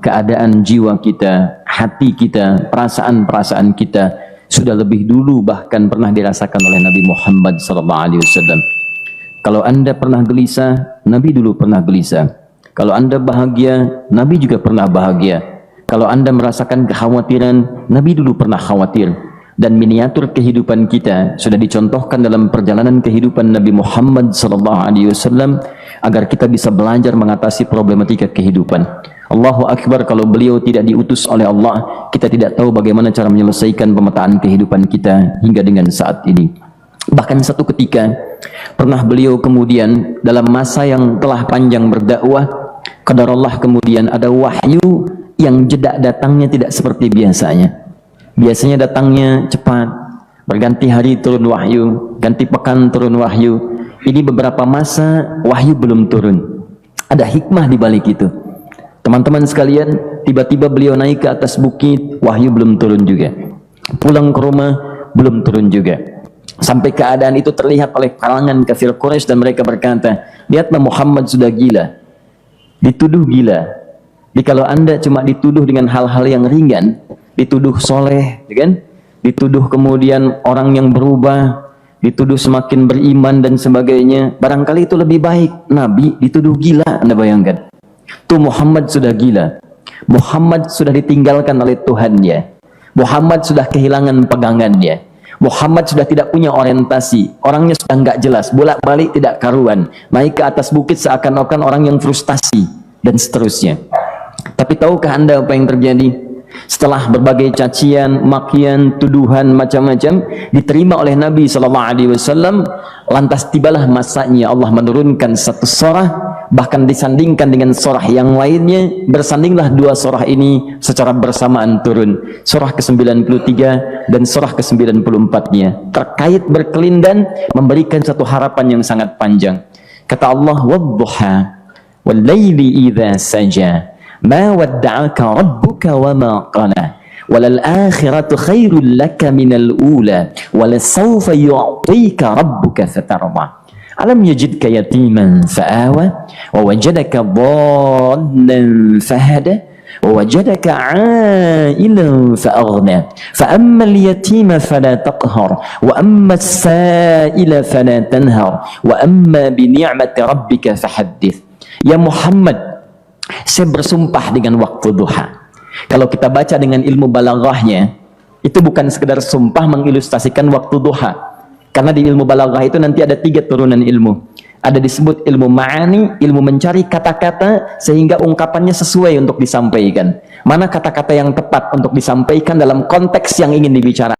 keadaan jiwa kita, hati kita, perasaan-perasaan kita sudah lebih dulu bahkan pernah dirasakan oleh Nabi Muhammad SAW. Kalau Anda pernah gelisah, Nabi dulu pernah gelisah. Kalau Anda bahagia, Nabi juga pernah bahagia. Kalau Anda merasakan kekhawatiran, Nabi dulu pernah khawatir. Dan miniatur kehidupan kita sudah dicontohkan dalam perjalanan kehidupan Nabi Muhammad SAW agar kita bisa belajar mengatasi problematika kehidupan. Allahu Akbar, kalau beliau tidak diutus oleh Allah, kita tidak tahu bagaimana cara menyelesaikan pemetaan kehidupan kita hingga dengan saat ini. Bahkan satu ketika pernah beliau kemudian dalam masa yang telah panjang berdakwah, qadarullah kemudian ada wahyu yang jeda datangnya tidak seperti biasanya. Biasanya datangnya cepat, berganti hari turun wahyu, ganti pekan turun wahyu. Ini beberapa masa wahyu belum turun. Ada hikmah di balik itu. Teman-teman sekalian, tiba-tiba beliau naik ke atas bukit, wahyu belum turun juga. Pulang ke rumah, belum turun juga. Sampai keadaan itu terlihat oleh kalangan kafir Quraisy dan mereka berkata, lihatlah Muhammad sudah gila. Dituduh gila. Jadi kalau Anda cuma dituduh dengan hal-hal yang ringan, dituduh soleh, kan? Dituduh kemudian orang yang berubah, dituduh semakin beriman dan sebagainya, barangkali itu lebih baik. Nabi dituduh gila, Anda bayangkan. Tuh Muhammad sudah gila. Muhammad sudah ditinggalkan oleh Tuhannya. Muhammad sudah kehilangan pegangannya. Muhammad sudah tidak punya orientasi. Orangnya sudah nggak jelas, bolak-balik tidak karuan. Naik ke atas bukit seakan-akan orang yang frustasi dan seterusnya. Tapi tahukah Anda apa yang terjadi? Setelah berbagai cacian, makian, tuduhan macam-macam diterima oleh Nabi SAW, lantas tibalah masanya Allah menurunkan satu surah, bahkan disandingkan dengan surah yang lainnya. Bersandinglah dua surah ini secara bersamaan turun, surah ke-93 dan surah ke-94-nya, terkait berkelindan, memberikan satu harapan yang sangat panjang. Kata Allah, wadduha wal laili idza saja ma wadda'aka rabbuka wa ma qala walal akhiratu khairul laka minal ula walasawfa yu'tika rabbuka fatarda alam yajidka yatiman fa'awa wa wajadaka dhallan fahada wa wajadaka 'ailan fa'aghna fa ammal yatima fala taqhar wa ammas sa'ila fala tanhar wa amma bi ni'mati rabbika fahaddits. Ya Muhammad, saya bersumpah dengan waktu duha. Kalau kita baca dengan ilmu balaghahnya, itu bukan sekedar sumpah mengilustrasikan waktu duha. Karena di ilmu balaghah itu nanti ada 3 turunan ilmu. Ada disebut ilmu ma'ani, ilmu mencari kata-kata sehingga ungkapannya sesuai untuk disampaikan. Mana kata-kata yang tepat untuk disampaikan dalam konteks yang ingin dibicarakan.